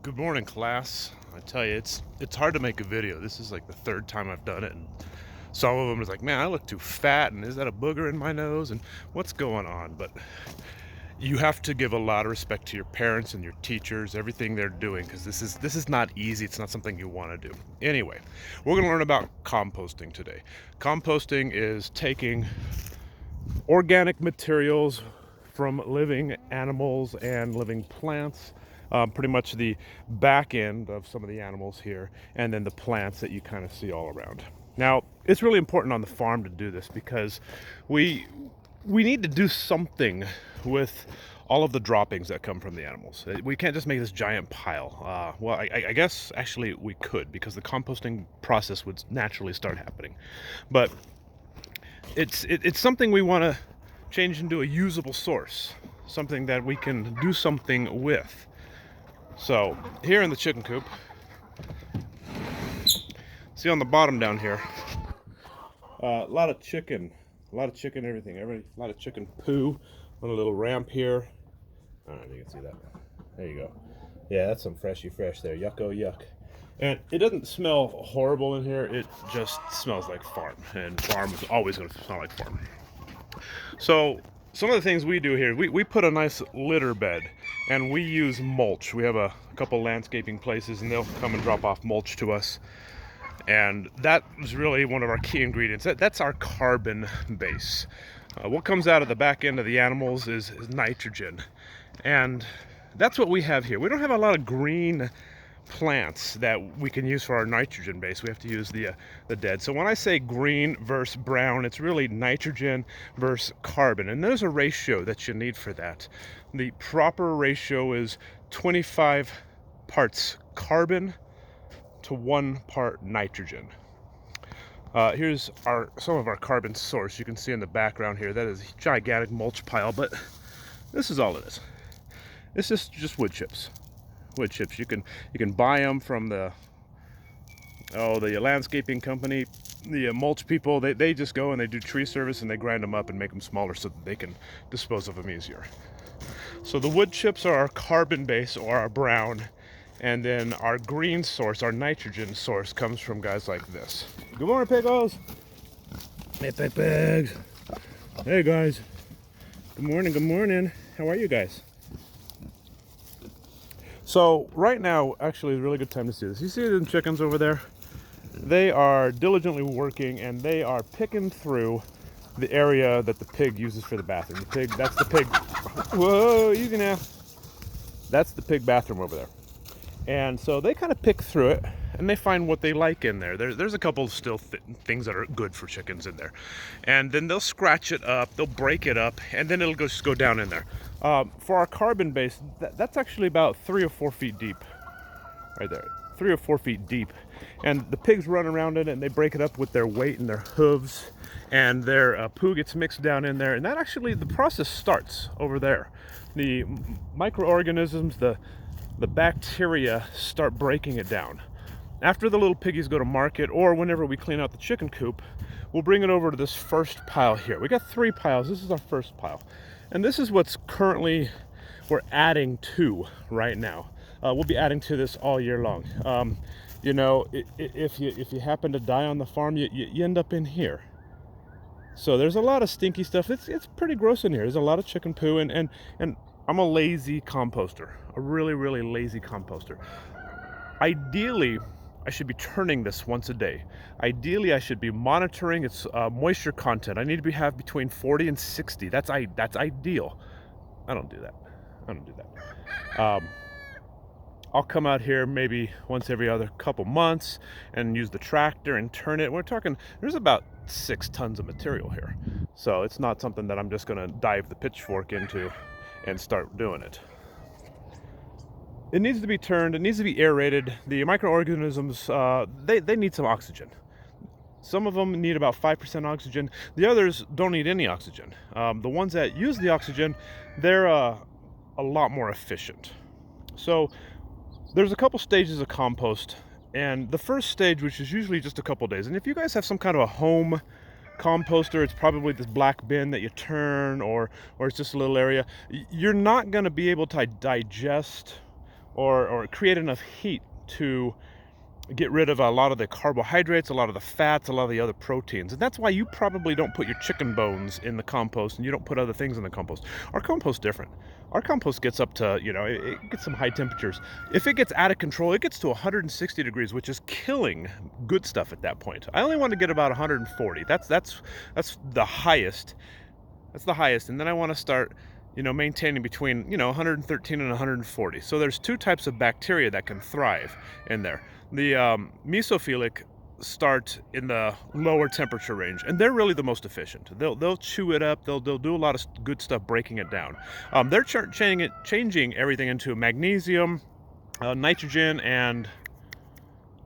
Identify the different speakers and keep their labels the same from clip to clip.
Speaker 1: Good morning, class. I tell you, it's hard to make a video. This is like the third time I've done it, and some of them is like, man, I look too fat, and is that a booger in my nose, and what's going on? But you have to give a lot of respect to your parents and your teachers, everything they're doing, because this is not easy. It's not something you want to do. Anyway, we're going to learn about composting today. Composting is taking organic materials from living animals and living plants, pretty much the back end of some of the animals here, and then the plants that you kind of see all around. Now, it's really important on the farm to do this because we need to do something with all of the droppings that come from the animals. We can't just make this giant pile. I guess actually we could, because the composting process would naturally start happening. But it's something we want to change into a usable source, something that we can do something with. So here in the chicken coop, see on the bottom down here, a lot of chicken, everything, a lot of chicken poo on a little ramp here. I don't know if you can see that. There you go. Yeah, that's some freshy fresh there. Yucko yuck. And it doesn't smell horrible in here. It just smells like farm, and farm is always going to smell like farm. So some of the things we do here, we put a nice litter bed, and we use mulch. We have a couple landscaping places, and they'll come and drop off mulch to us. And that is really one of our key ingredients. That's our carbon base. What comes out of the back end of the animals is nitrogen. And that's what we have here. We don't have a lot of green plants that we can use for our nitrogen base. We have to use the dead. So when I say green versus brown, it's really nitrogen versus carbon, and there's a ratio that you need for that. The proper ratio is 25 parts carbon to 1 part nitrogen. Here's some of our carbon source. You can see in the background here, that is a gigantic mulch pile, but this is all it is. It's just wood chips. Wood chips. You can buy them from the landscaping company, the mulch people. They just go and they do tree service, and they grind them up and make them smaller so that they can dispose of them easier. So the wood chips are our carbon base, or our brown, and then our green source, our nitrogen source, comes from guys like this. Good morning, piggos. Hey, pigs. Hey, guys. Good morning. Good morning. How are you guys? So right now, actually, is a really good time to see this. You see the chickens over there? They are diligently working, and they are picking through the area that the pig uses for the bathroom. That's the pig. Whoa, easy now. That's the pig bathroom over there. And so they kind of pick through it, and they find what they like in there. There's a couple of still things that are good for chickens in there. And then they'll scratch it up, they'll break it up, and then it'll just go down in there. For our carbon base, that's actually about 3 or 4 feet deep. Right there, 3 or 4 feet deep. And the pigs run around in it, and they break it up with their weight and their hooves, and their poo gets mixed down in there. And that actually, the process starts over there. The microorganisms, the bacteria start breaking it down. After the little piggies go to market, or whenever we clean out the chicken coop, we'll bring it over to this first pile here. We got 3 piles. This is our first pile. And this is what's currently we're adding to right now. We'll be adding to this all year long. If you happen to die on the farm, you end up in here. So there's a lot of stinky stuff. It's pretty gross in here. There's a lot of chicken poo, and I'm a lazy composter, a really, really lazy composter. Ideally, I should be turning this once a day. Ideally, I should be monitoring its moisture content. I need to have between 40 and 60. That's ideal. I don't do that. I'll come out here maybe once every other couple months and use the tractor and turn it. We're talking, there's about 6 tons of material here. So it's not something that I'm just gonna dive the pitchfork into and start doing it. It needs to be turned, it needs to be aerated. The microorganisms, they need some oxygen. Some of them need about 5% oxygen. The others don't need any oxygen. The ones that use the oxygen, they're a lot more efficient. So there's a couple stages of compost, and the first stage, which is usually just a couple days, and if you guys have some kind of a home composter, it's probably this black bin that you turn, or it's just a little area, you're not going to be able to digest or create enough heat to get rid of a lot of the carbohydrates, a lot of the fats, a lot of the other proteins. And that's why you probably don't put your chicken bones in the compost and you don't put other things in the compost. Our compost's different. Our compost gets up to, it gets some high temperatures. If it gets out of control, it gets to 160 degrees, which is killing good stuff at that point. I only want to get about 140. That's the highest. That's the highest. And then I want to start maintaining between 113 and 140. So there's two types of bacteria that can thrive in there. The mesophilic start in the lower temperature range, and they're really the most efficient. They'll chew it up. They'll do a lot of good stuff breaking it down. They're changing everything into magnesium, nitrogen, and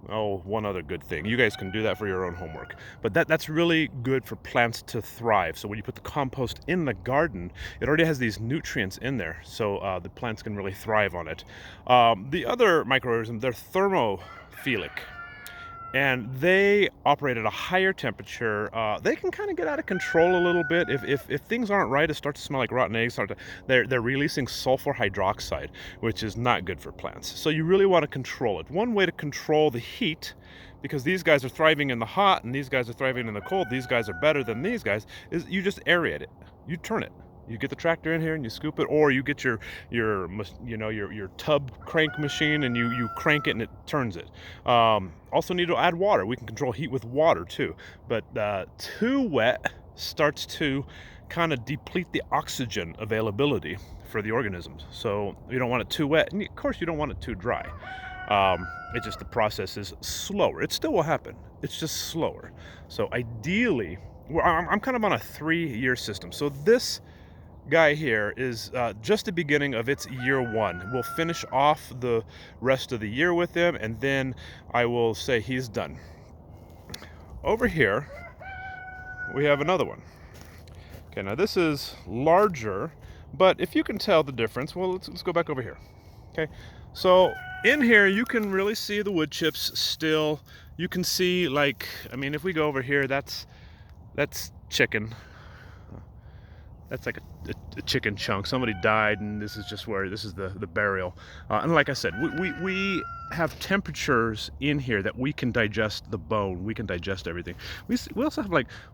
Speaker 1: one other good thing. You guys can do that for your own homework. But that's really good for plants to thrive. So when you put the compost in the garden, it already has these nutrients in there. So the plants can really thrive on it. The other microorganisms, they're thermophilic. And they operate at a higher temperature. They can kind of get out of control a little bit. If things aren't right, it starts to smell like rotten eggs. They're releasing sulfur hydroxide, which is not good for plants. So you really want to control it. One way to control the heat, because these guys are thriving in the hot and these guys are thriving in the cold, these guys are better than these guys, is you just aerate it. You turn it. You get the tractor in here and you scoop it, or you get your tub crank machine and you crank it and it turns it. Also need to add water. We can control heat with water too, but too wet starts to kind of deplete the oxygen availability for the organisms. So you don't want it too wet, and of course you don't want it too dry. It's just the process is slower. It still will happen. It's just slower. So ideally, I'm kind of on a 3-year system. So this guy here is just the beginning of its year 1. We'll finish off the rest of the year with him, and then I will say he's done. Over here we have another one. Okay, now this is larger, but if you can tell the difference, well, let's go back over here. Okay, so in here you can really see the wood chips still. You can see, if we go over here, that's chicken. That's like a chicken chunk. Somebody died, and this is the burial. And like I said, we have temperatures in here that we can digest the bone. We can digest everything. We also have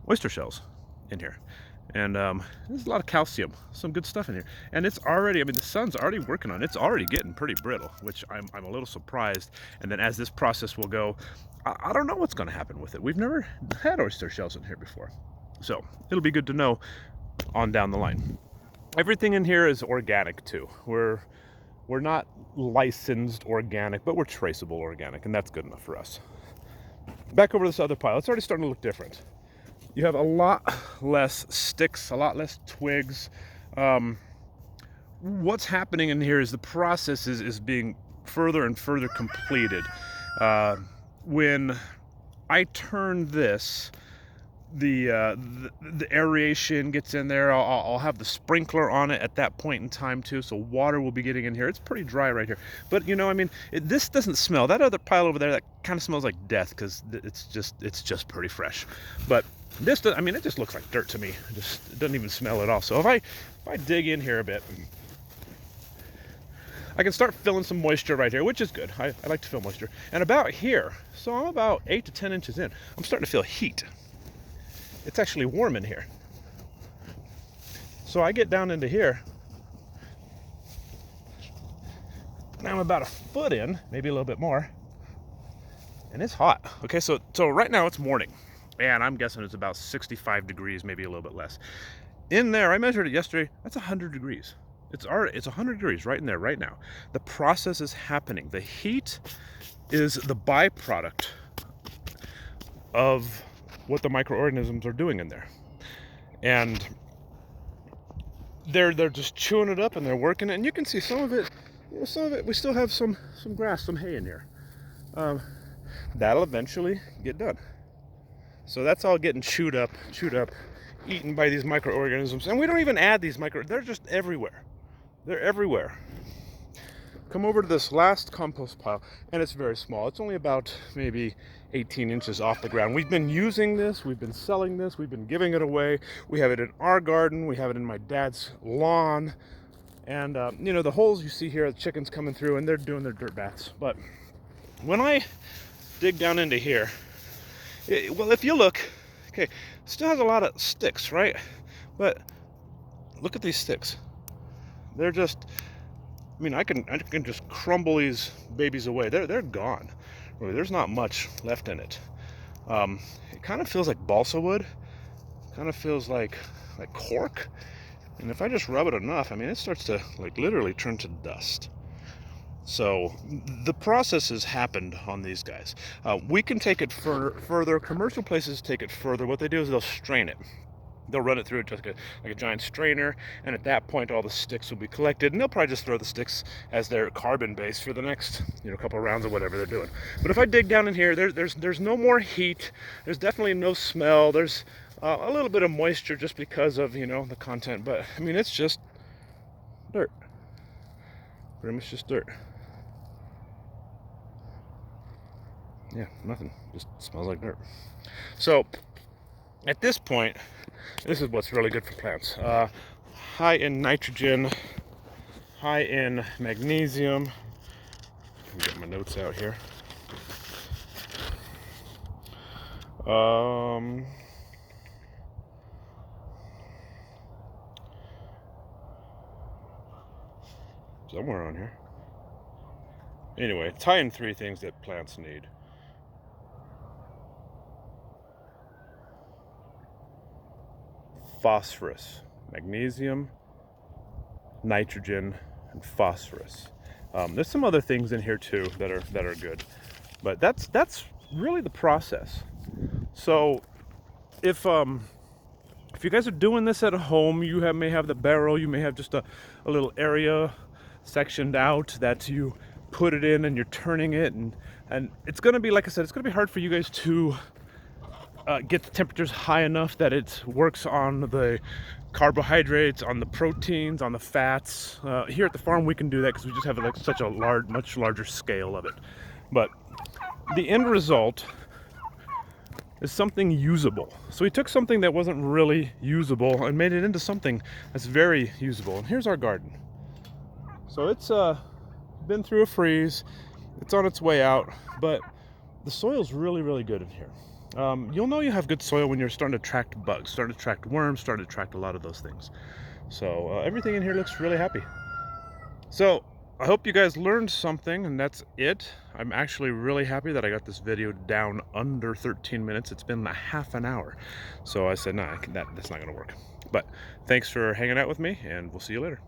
Speaker 1: oyster shells in here, and there's a lot of calcium, some good stuff in here. And it's already, the sun's already working on it. It's already getting pretty brittle, which I'm a little surprised. And then as this process will go, I don't know what's going to happen with it. We've never had oyster shells in here before, so it'll be good to know on down the line. Everything in here is organic too. We're not licensed organic, but we're traceable organic, and that's good enough for us. Back over this other pile, it's already starting to look different. You have a lot less sticks, a lot less twigs. What's happening in here is the process is being further and further completed. When I turn this, the aeration gets in there. I'll have the sprinkler on it at that point in time too, so water will be getting in here. It's pretty dry right here, but this doesn't smell. That other pile over there, that kind of smells like death, because it's just pretty fresh. But this, it just looks like dirt to me. It doesn't even smell at all. So if I dig in here a bit, I can start filling some moisture right here, which is good. I like to fill moisture. And about here, so I'm about 8 to 10 inches in, I'm starting to feel heat. It's actually warm in here. So I get down into here. Now I'm about 1 foot in, maybe a little bit more. And it's hot. Okay, so right now it's morning. And I'm guessing it's about 65 degrees, maybe a little bit less. In there, I measured it yesterday, that's 100 degrees. It's 100 degrees right in there right now. The process is happening. The heat is the byproduct of what the microorganisms are doing in there, and they're just chewing it up and they're working it. And you can see some of it. We still have some grass, some hay in here. That'll eventually get done. So that's all getting chewed up, eaten by these microorganisms. And we don't even add these they're just everywhere. They're everywhere. Come over to this last compost pile, and it's very small. It's only about maybe 18 inches off the ground. We've been using this, we've been selling this, we've been giving it away. We have it in our garden, we have it in my dad's lawn. And you know, the holes you see here, the chickens coming through, and they're doing their dirt baths. But when I dig down into here, well, if you look, okay, still has a lot of sticks, right? But look at these sticks. They're just, I mean, I can just crumble these babies away. They're gone. Really, there's not much left in it. It kind of feels like balsa wood. Kind of feels like cork. And if I just rub it enough, I mean, it starts to like literally turn to dust. So the process has happened on these guys. We can take it further. Commercial places take it further. What they do is they'll strain it. They'll run it through just like a giant strainer, and at that point all the sticks will be collected, and they'll probably just throw the sticks as their carbon base for the next, you know, couple of rounds of whatever they're doing. But if I dig down in here, there's no more heat. There's definitely no smell. There's a little bit of moisture just because of, you know, the content, but I mean, it's just dirt. Pretty much just dirt. Yeah, nothing. Just smells like dirt. So at this point, this is what's really good for plants. High in nitrogen, high in magnesium. Let me get my notes out here. Somewhere on here. Anyway, it's high in 3 things that plants need. Phosphorus, magnesium, nitrogen, and phosphorus. There's some other things in here too that are good, but that's really the process. So if you guys are doing this at home, you may have the barrel, you may have just a little area sectioned out that you put it in, and you're turning it, and it's going to be, like I said, it's going to be hard for you guys to get the temperatures high enough that it works on the carbohydrates, on the proteins, on the fats. Here at the farm we can do that because we just have like such a much larger scale of it. But the end result is something usable. So we took something that wasn't really usable and made it into something that's very usable. And here's our garden. So it's been through a freeze, it's on its way out, but the soil's really good in here. You'll know you have good soil when you're starting to attract bugs, starting to attract worms, starting to attract a lot of those things. So everything in here looks really happy. So I hope you guys learned something, and that's it. I'm actually really happy that I got this video down under 13 minutes. It's been a half an hour. So I said, nah, that's not gonna work. But thanks for hanging out with me, and we'll see you later.